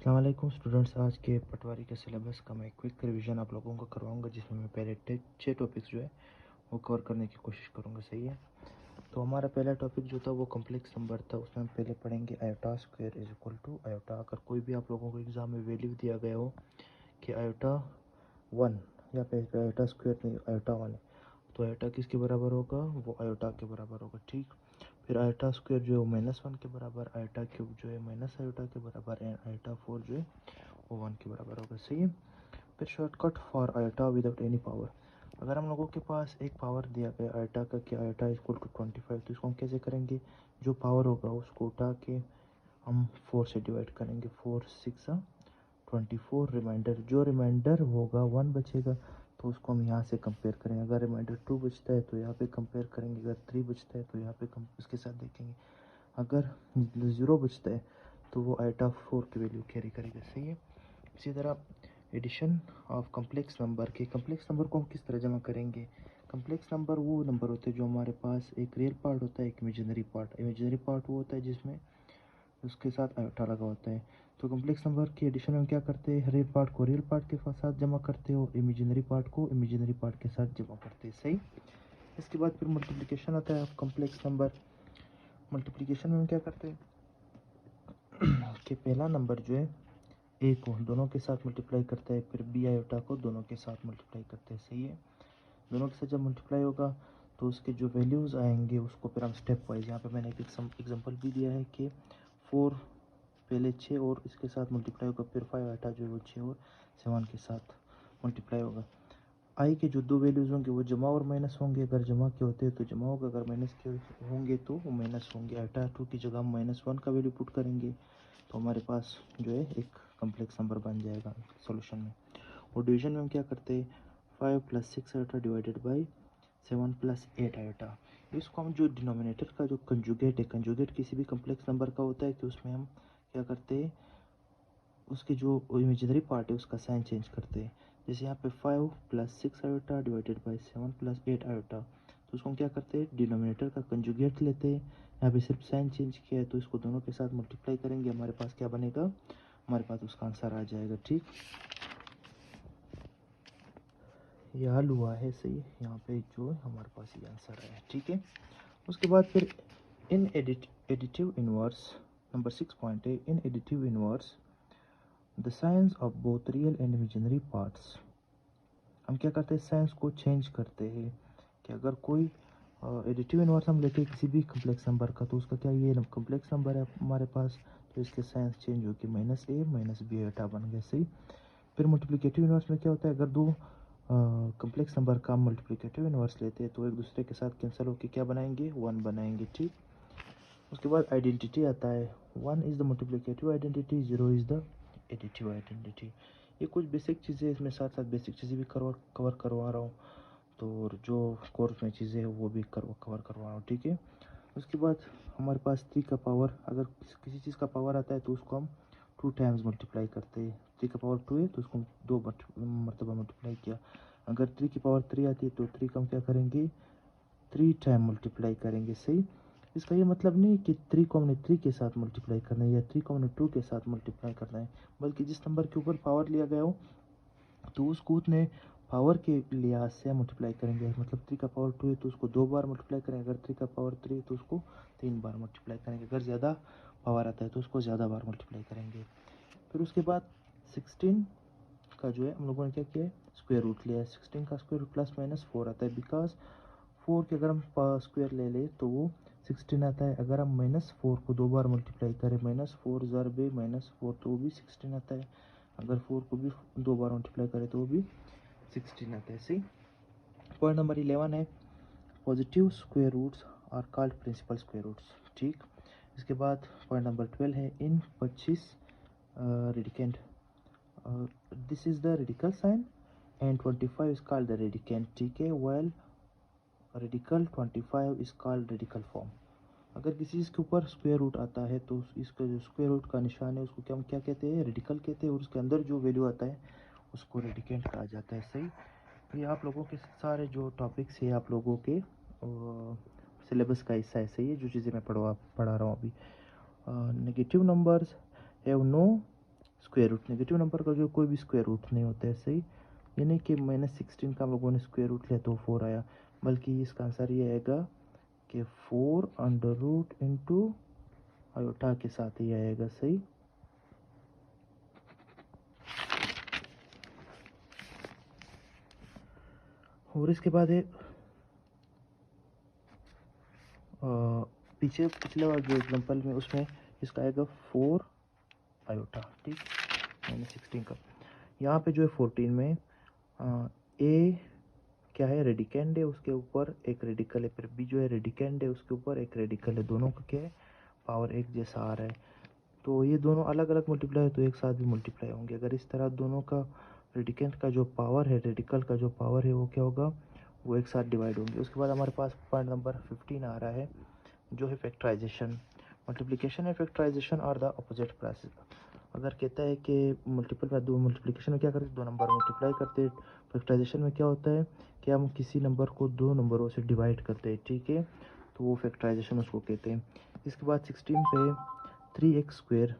अस्सलाम वालेकुम स्टूडेंट्स। आज के पटवारी के सिलेबस का मैं क्विक रिवीजन आप लोगों को करवाऊंगा, जिसमें मैं पहले 6 टॉपिक्स जो है वो कवर करने की कोशिश करूंगा। सही है। तो हमारा पहला टॉपिक जो था वो कॉम्प्लेक्स नंबर था। उसमें हम पहले पढ़ेंगे iota square is equal to iota. अगर कोई भी आप लोगों को एग्जाम में वैल्यू दिया गया हो कि आयोटा 1 या फिर आयोटा स्क्वायर नहीं आयोटा 1 है, तो आयोटा किसके बराबर होगा? वो आयोटा के बराबर होगा। ठीक। फिर आयोटा स्क्वायर जो है वो -1 के बराबर, आयोटा क्यूब जो है माइनस आयोटा के बराबर, एंड आयोटा 4 जो है वो 1 के बराबर होगा। सही है। फिर shortcut for iota without any power. अगर हम लोगों के पास एक पावर दिया गया आयोटा का कि आयोटा इक्वल टू 25, तो इसको हम कैसे करेंगे? जो पावर होगा उसको उठा के हम 4 से डिवाइड करेंगे। 4 6 24, रिमाइंडर जो रिमाइंडर होगा 1 बचेगा, तो उसको हम यहाँ से कंपेयर करेंगे। अगर रिमाइंडर 2 बचता है तो यहाँ पे कंपेयर करेंगे, अगर 3 बचता है तो यहाँ पे उसके साथ देखेंगे, अगर 0 बचता है तो वो आयोटा 4 की वैल्यू कैरी करेगा। सही है। इसी तरह एडिशन ऑफ कम्प्लेक्स नंबर के कम्प्लेक्स नंबर को हम किस तरह जमा करेंगे? कम्प्लेक्स नंबर वो नंबर होते हैं जो हमारे पास एक रियल पार्ट होता है, एक इमेजिनरी पार्ट। इमेजिनरी पार्ट वो होता है जिसमें उसके साथ आयोटा लगा होता है। तो कम्प्लेक्स नंबर की एडिशन में क्या करते हैं? रियल पार्ट को रियल पार्ट के साथ जमा करते हो, इमेजिनरी पार्ट को इमेजिनरी पार्ट के साथ जमा करते हैं। सही। इसके बाद फिर मल्टीप्लिकेशन आता है ऑफ कम्प्लेक्स नंबर। मल्टीप्लिकेशन में हम क्या करते हैं कि पहला नंबर जो है ए को दोनों के साथ मल्टीप्लाई करता है, फिर बी आयोटा को दोनों के साथ मल्टीप्लाई करते हैं। सही है। दोनों के साथ जब मल्टीप्लाई होगा तो उसके जो वैल्यूज़ आएंगे उसको फिर हम स्टेप वाइज, यहाँ पे मैंने एक एग्जांपल भी दिया है कि 4 पहले 6 और इसके साथ मल्टीप्लाई होगा, फिर 5 आयोटा जो है वो 6 और 7 के साथ मल्टीप्लाई होगा। आई के जो दो वैल्यूज़ होंगे वो जमा और माइनस होंगे। अगर जमा के होते हैं तो जमा होगा, अगर माइनस के होंगे तो वो माइनस होंगे। आयोटा 2 की जगह हम -1 का वैल्यू पुट करेंगे तो हमारे पास जो है एक कम्प्लेक्स नंबर बन जाएगा सॉल्यूशन में। और डिवीजन में हम क्या करते हैं? 5 + 6 आयोटा डिवाइडेड बाई 7 + 8 आयोटा। इसको हम जो डिनोमिनेटर का जो कंजुगेट है, कंजुगेट किसी भी कम्प्लेक्स नंबर का होता है कि उसमें हम क्या करते हैं, उसके जो इमेजिनरी पार्ट है उसका साइन चेंज करते हैं। जैसे यहाँ पे 5 + 6 आयोटा डिवाइडेड बाई 7 + 8 आयोटा, तो उसको हम क्या करते हैं? डिनोमिनेटर का कंजुगेट लेते हैं। यहाँ पे सिर्फ साइन चेंज किया है तो इसको दोनों के साथ मल्टीप्लाई करेंगे, हमारे पास क्या बनेगा? हमारे पास उसका आंसर आ जाएगा। ठीक। ये हल हुआ है। सही। यहाँ पे जो है हमारे पास ये आंसर है। ठीक है। उसके बाद फिर in additive inverse number 6 point है, in additive inverse the signs of both real and imaginary parts. हम क्या करते हैं? साइंस को चेंज करते हैं कि अगर कोई एडिटिव इनवर्स हम लेते हैं किसी भी कम्प्लेक्स नंबर का, तो उसका क्या ये कम्प्लेक्स नंबर है हमारे पास, तो इसके साइंस चेंज होकर -a -b आयोटा बन गए। सही। फिर मल्टीप्लिकेटिव इनवर्स में क्या होता है? अगर दो कम्प्लेक्स नंबर का मल्टीप्लिकेटिव इनवर्स लेते हैं तो एक दूसरे के साथ कैंसिल होकर क्या बनाएंगे? 1 बनाएंगे। ठीक। उसके बाद आइडेंटिटी आता है। 1 is the multiplicative identity, 0 is the additive identity. ये कुछ बेसिक चीज़ें, इसमें साथ साथ बेसिक चीज़ें भी कवर करवा रहा हूँ, तो जो कोर्स में चीज़ें हैं वो भी कवर करवा रहा हूँ। ठीक है। उसके बाद हमारे पास 3 का पावर, अगर किसी चीज़ का पावर आता है तो उसको हम 2 टाइम्स मल्टीप्लाई करते हैं। 3 का पावर 2 है तो उसको हम 2 मरतबा मल्टीप्लाई किया। अगर 3 की पावर 3 आती है तो 3 का हम क्या करेंगे? 3 टाइम मल्टीप्लाई करेंगे। सही। इसका ये मतलब नहीं कि 3 को हमने 3 के साथ मल्टीप्लाई करना है या 3 को हमने 2 के साथ मल्टीप्लाई करना है, बल्कि जिस नंबर के ऊपर पावर लिया गया हो तो उसको उतने पावर के लिहाज से मल्टीप्लाई करेंगे। मतलब 3 का पावर 2 है तो उसको 2 बार मल्टीप्लाई करेंगे, अगर 3 का पावर 3 है तो उसको 3 बार मल्टीप्लाई करेंगे, अगर ज़्यादा पावर आता है तो उसको ज़्यादा बार मल्टीप्लाई करेंगे। फिर उसके बाद 16 का जो है हम लोगों ने क्या किया है? स्क्वायर रूट लिया है। 16 का स्क्वायर रूट +/-4 आता है, बिकॉज 4 के अगर हम स्क्वायर ले लें तो वो 16 आता है। अगर हम -4 को 2 बार मल्टीप्लाई करें, -4 ज़रबे -4, तो वो भी 16 आता है। अगर 4 को भी 2 बार मल्टीप्लाई करें तो वो भी 16 आता है। सही। पॉइंट नंबर 11 है, positive square roots are called principal square roots. ठीक। इसके बाद पॉइंट नंबर 12 है, in 25 radicand this is the radical sign and 25 is called the radicand. ठीक है। Well radical 25 is called radical form. अगर किसी चीज़ के ऊपर स्क्वायर रूट आता है तो इसका जो स्क्वायर रूट का निशान है उसको क्या हम क्या कहते हैं? रेडिकल कहते हैं, और उसके अंदर जो वैल्यू आता है उसको रेडिकेंट कहा जाता है। सही। ये आप लोगों के सारे जो टॉपिक्स है आप लोगों के सिलेबस का हिस्सा है। सही है। जो चीज़ें मैं पढ़ा रहा हूँ अभी। Negative numbers have no square root, negative number का जो कोई भी स्क्वायर रूट नहीं होता है, सही। यानी कि -16 का हम लोगों ने स्क्वायर रूट लिया तो 4 आया, बल्कि इसका आंसर ये आएगा कि 4 अंडर रूट इंटू आयोटा के साथ ही आएगा, सही। और इसके बाद है पीछे पिछले वाला जो एग्जांपल में उसमें इसका आएगा 4 आयोटा, ठीक, -16 का। यहाँ पे जो है 14 में ए क्या है, रेडिकेंड है, उसके ऊपर एक रेडिकल है, फिर बी जो है रेडिकेंड है, उसके ऊपर एक रेडिकल है, दोनों का क्या है, पावर एक जैसा आ रहा है। तो ये दोनों अलग अलग मल्टीप्लाई है तो एक साथ भी मल्टीप्लाई होंगे। अगर इस तरह दोनों का रेडिकेंट का जो पावर है, रेडिकल का जो पावर है, वो क्या होगा, वो एक साथ डिवाइड होंगे। उसके बाद हमारे पास पॉइंट नंबर 15 आ रहा है, जो है factorization. Multiplication and factorization are the opposite process. अगर कहता है कि मल्टीपल में दो, मल्टीप्लिकेशन में क्या करते हैं, दो नंबर मल्टीप्लाई करते हैं। फैक्टराइजेशन में क्या होता है कि हम किसी नंबर को दो नंबरों से डिवाइड करते हैं, ठीक है, तो वो फैक्टराइजेशन उसको कहते हैं। इसके बाद 16 पे 3x²।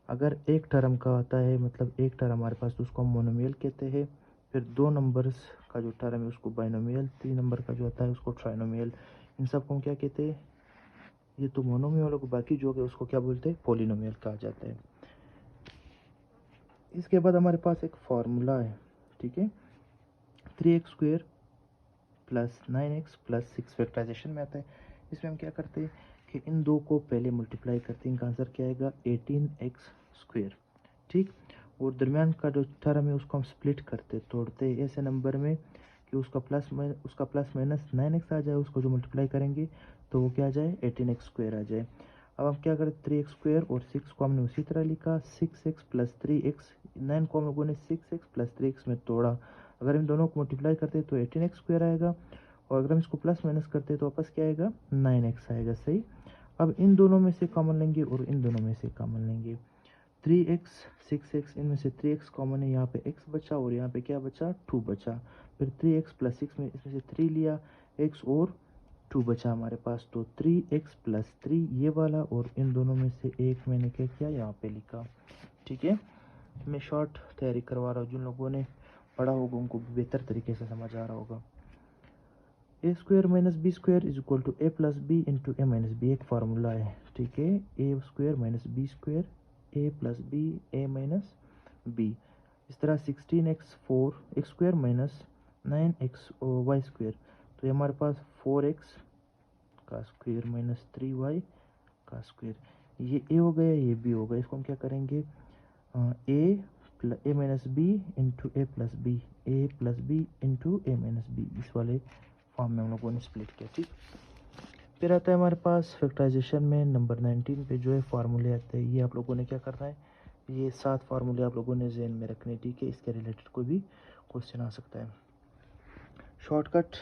अगर एक टर्म का आता है, मतलब एक टर्म हमारे पास, तो उसको हम मोनोमियल कहते हैं। फिर दो नंबर्स का जो टर्म है उसको बाइनोमियल, तीन नंबर का जो आता है उसको ट्राइनोमियल। इन सब को हम क्या कहते हैं, ये तो मोनोमियल को, बाकी जो है उसको क्या बोलते हैं, पॉलिनोमियल कहा जाता है। इसके बाद हमारे पास एक फार्मूला है, ठीक है, 3x² plus 9x plus 6 factorisation में आता है। इसमें हम क्या करते हैं कि इन दो को पहले मल्टीप्लाई करते हैं, इनका आंसर क्या आएगा, 18x², ठीक। और दरमियान का जो टर्म है उसको हम स्प्लिट करते, तोड़ते हैं ऐसे नंबर में कि उसका प्लस माइनस 9x आ जाए, उसको जो मल्टीप्लाई करेंगे तो वो क्या आ जाए, 18x² आ जाए। अब हम क्या करें, 3x² और 6 को हमने उसी तरह लिखा, 6x प्लस 3x, 9 को हम लोगों ने 6x प्लस 3x में तोड़ा। अगर इन दोनों को मल्टीप्लाई करते तो 18x² आएगा, और अगर हम इसको प्लस माइनस करते तो वापस क्या आएगा, 9x आएगा, सही। अब इन दोनों में से कॉमन लेंगे और इन दोनों में से कॉमन लेंगे, 3x 6x, इनमें से 3x कॉमन है, यहाँ पे x बचा और यहाँ पे क्या बचा, 2 बचा। फिर 3x प्लस 6 में इसमें से 3 लिया, x और 2 बचा हमारे पास, तो 3x प्लस 3 ये वाला, और इन दोनों में से एक मैंने क्या किया, यहाँ पे लिखा, ठीक है। मैं शॉर्ट तैयारी करवा रहा हूँ, जिन लोगों ने पढ़ा होगा उनको बेहतर तरीके से समझ आ रहा होगा। a² minus b² is equal to a plus b into a minus b, एक फार्मूला है, ठीक है, a² minus b² a plus b a minus b. इस तरह 16x4 x² minus 9x y², तो ये हमारे पास 4x का स्क्वायर माइनस 3y का स्क्वायर, ये a हो गया, ये b हो गया। इसको हम क्या करेंगे, a minus b into a plus b, a plus b into a minus b, इस वाले फॉर्म में हम लोगों ने स्प्लिट किया, ठीक। फिर आता है हमारे पास फैक्टराइजेशन में नंबर 19 पे जो है फार्मूले आते हैं। ये आप लोगों ने क्या करना है, ये 7 फार्मूले आप लोगों ने जहन में रखने, ठीक है। इसके रिलेटेड कोई भी क्वेश्चन आ सकता है। शॉर्टकट,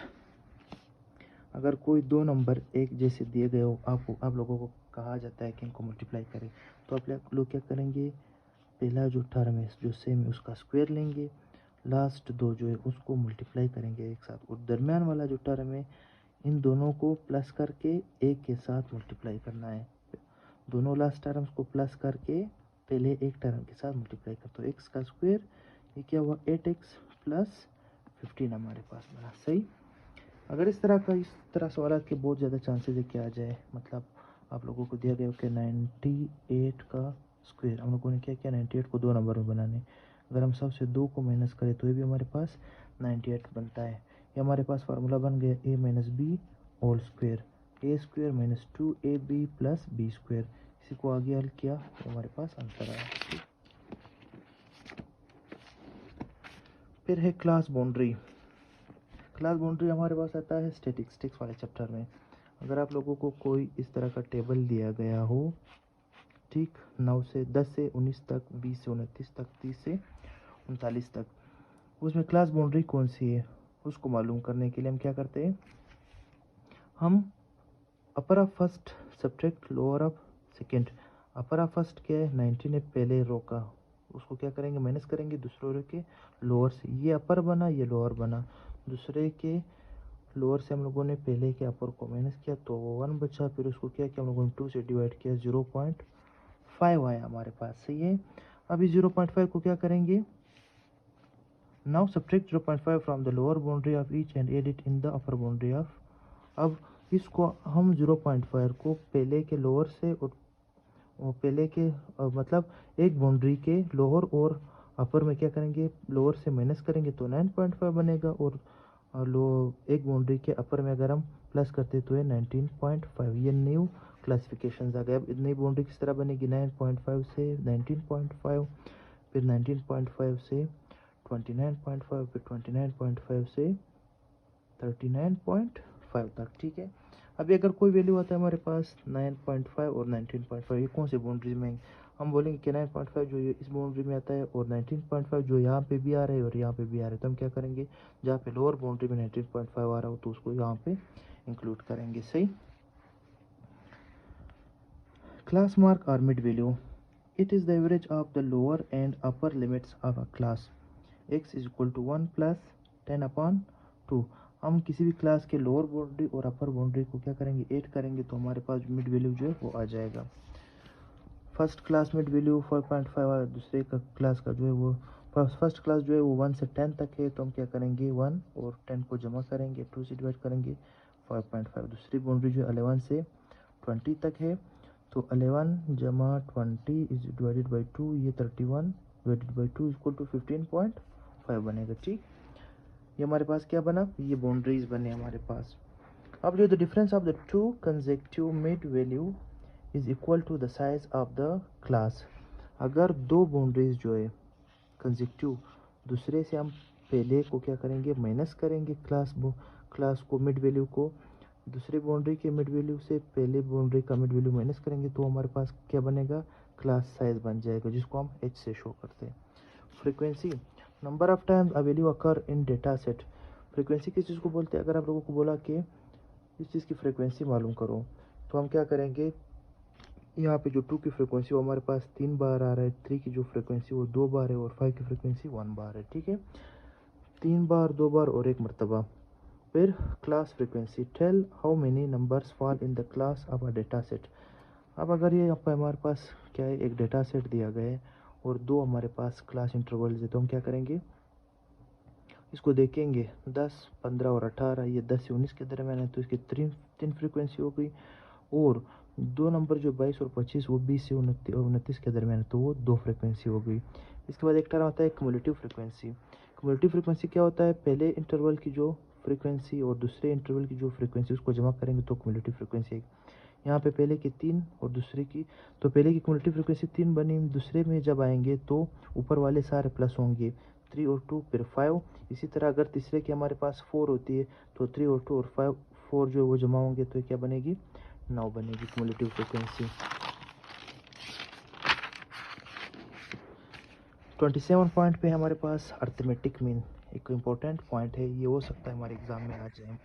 अगर कोई दो नंबर एक जैसे दिए गए हो, आप लोगों को कहा जाता है कि इनको मल्टीप्लाई करें, तो आप लोग क्या करेंगे, पहला जो टर्म है जो सेम है उसका स्क्वायर लेंगे, लास्ट दो जो है उसको मल्टीप्लाई करेंगे एक साथ, और दरमियान वाला जो टर्म है इन दोनों को प्लस करके एक के साथ मल्टीप्लाई करना है। दोनों लास्ट टर्म्स को प्लस करके पहले एक टर्म के साथ मल्टीप्लाई कर, तो एक्स का स्क्वायर, ये क्या हुआ, 8x प्लस 15 हमारे पास बना, सही। अगर इस तरह सवाल के बहुत ज़्यादा चांसेस है कि आ जाए, मतलब आप लोगों को दिया गया कि 98 का स्क्वायर, हम लोगों ने क्या किया, 98 को दो नंबर में बनाने, अगर हम सबसे दो को माइनस करें तो ये भी हमारे पास 98 बनता है। ये हमारे पास फार्मूला बन गया a minus b whole square, a² minus 2ab plus b², इसी को आगे हल किया तो हमारे पास आंसर आया। फिर है क्लास बाउंड्री। क्लास बाउंड्री हमारे पास आता है स्टैटिस्टिक्स वाले चैप्टर में। अगर आप लोगों को कोई इस तरह का टेबल दिया गया हो, ठीक, 9 से 10 से 19 तक, 20 से 29 तक, 30 से 39 तक, उसमें क्लास बाउंड्री कौन सी है उसको मालूम करने के लिए हम क्या करते हैं, हम upper of first subtract lower of second. Upper of first क्या है, 19 है पहले रो का, उसको क्या करेंगे, माइनस करेंगे दूसरे रो के लोअर से, ये अपर बना ये लोअर बना, दूसरे के लोअर से हम लोगों ने पहले के अपर को माइनस किया तो वो 1 बचा, फिर उसको क्या किया हम लोगों ने 2 से डिवाइड किया, 0.5 आया हमारे पास, सही है। अभी 0.5 को क्या करेंगे, now subtract 0.5 from the lower boundary of each and add it in the upper boundary of. अब इसको हम 0.5 को पहले के लोअर से और पहले के मतलब एक बाउंड्री के लोअर और अपर में क्या करेंगे, लोअर से माइनस करेंगे तो 9.5 बनेगा, और लो एक बाउंड्री के अपर में अगर हम प्लस करते तो ये 19.5। ये न्यू क्लासिफिकेशन आ गए। अब नई बाउंड्री किस तरह बनेगी, 9.5 से 19.5, फिर 19.5 से 29.5, फिर 29.5 से 39.5 तक। ठीक है, अभी अगर कोई वैल्यू आता है हमारे पास 9.5 और 19.5, ये कौन सी बाउंड्री में, हम बोलेंगे कि 9.5 जो ये इस बाउंड्री में आता है और 19.5 जो यहाँ पे भी आ रहा है और यहाँ पे भी आ रहा है, तो हम क्या करेंगे, जहाँ पे लोअर बाउंड्री में 19.5 आ रहा हो तो उसको यहाँ पे इंक्लूड करेंगे। सही। क्लास मार्क और mid value, it is the average of the lower and upper limits of a class. x is equal to 1 plus 10/2। हम किसी भी क्लास के लोअर बाउंड्री और अपर बाउंड्री को क्या करेंगे, ऐड करेंगे तो हमारे पास मिड वैल्यू जो है वो आ जाएगा। फर्स्ट क्लास मिड वैल्यू 4.5 और दूसरे का क्लास का जो है वो फर्स्ट क्लास जो है वो 1 से 10 तक है, तो हम क्या करेंगे 1 और 10 को जमा करेंगे, 2 से डिवाइड करेंगे 5.5। दूसरी बाउंड्री जो 11 से 20 तक है, तो 11 जमा 20 इज डिवाइडेड बाई 2, ये 31 डिवाइडेड बाई 2 इक्वल टू 15.5 बनेगा। ठीक, ये हमारे पास क्या बना, ये बाउंड्रीज बने हमारे पास। अब जो the difference of the two consecutive mid value is equal to the size of the class. अगर दो बाउंड्रीज जो है कंसेक्यूटिव, दूसरे से हम पहले को क्या करेंगे, माइनस करेंगे क्लास को मिड वैल्यू को, दूसरे बाउंड्री के मिड वैल्यू से पहले बाउंड्री का मिड वैल्यू माइनस करेंगे तो हमारे पास क्या बनेगा, क्लास साइज बन जाएगा, जिसको हम h से शो करते हैं। Frequency, number of times a value occur in data set. Frequency किस चीज़ को बोलते हैं, अगर आप लोगों को बोला कि इस चीज़ की फ्रीक्वेंसी मालूम करो, तो हम क्या करेंगे, यहाँ पे जो 2 की फ्रीक्वेंसी वो हमारे पास 3 बार आ रहा है, 3 की जो फ्रीक्वेंसी वो 2 बार है, और 5 की फ्रीक्वेंसी 1 बार है। ठीक है, 3 बार, 2 बार और 1 मरतबा। फिर class frequency, tell how many numbers fall in the class of a data set. अब अगर ये यहाँ पर हमारे पास क्या है, एक डेटा सेट दिया गया है और दो हमारे पास क्लास इंटरवल्स है, तो हम क्या करेंगे, इसको देखेंगे 10, 15 और 18, ये 10 से 19 के दरम्यान है, तो इसकी तीन फ्रीक्वेंसी हो गई, और दो नंबर जो 22 और 25 वो 20 से 29 के दरम्यान है, तो वो 2 फ्रीक्वेंसी हो गई। इसके बाद एक टर्म आता है क्यूमुलेटिव फ्रीक्वेंसी। क्यूमुलेटिव फ्रीक्वेंसी क्या होता है, पहले इंटरवल की जो फ्रीक्वेंसी और दूसरे इंटरवल की जो फ्रीक्वेंसी उसको जमा करेंगे तो क्यूमुलेटिव फ्रीक्वेंसी है। यहाँ पे पहले की 3 और दूसरे की, तो पहले की क्यूमुलेटिव फ्रीक्वेंसी 3 बनी, दूसरे में जब आएंगे तो ऊपर वाले सारे प्लस होंगे, 3 और 2 फिर 5। इसी तरह अगर तीसरे की हमारे पास 4 होती है तो 3 और 2 और 5 4 जो वो जमा होंगे तो क्या बनेगी, 9 बनेगी क्यूमुलेटिव फ्रीक्वेंसी। 27 पॉइंट पे हमारे पास अर्थमेटिक मीन, एक इम्पोर्टेंट पॉइंट है, ये हो सकता है हमारे एग्जाम में आ जाए।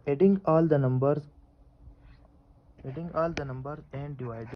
Adding all the numbers and divide